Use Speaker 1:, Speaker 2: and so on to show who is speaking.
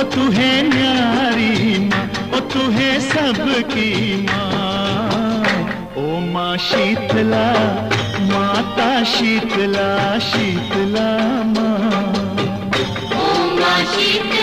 Speaker 1: ओ तू है न्यारी माँ, ओ तू है सबकी माँ। ओ माँ शीतला, माता शीतला, शीतला माँ।
Speaker 2: ओ माँ शीतला।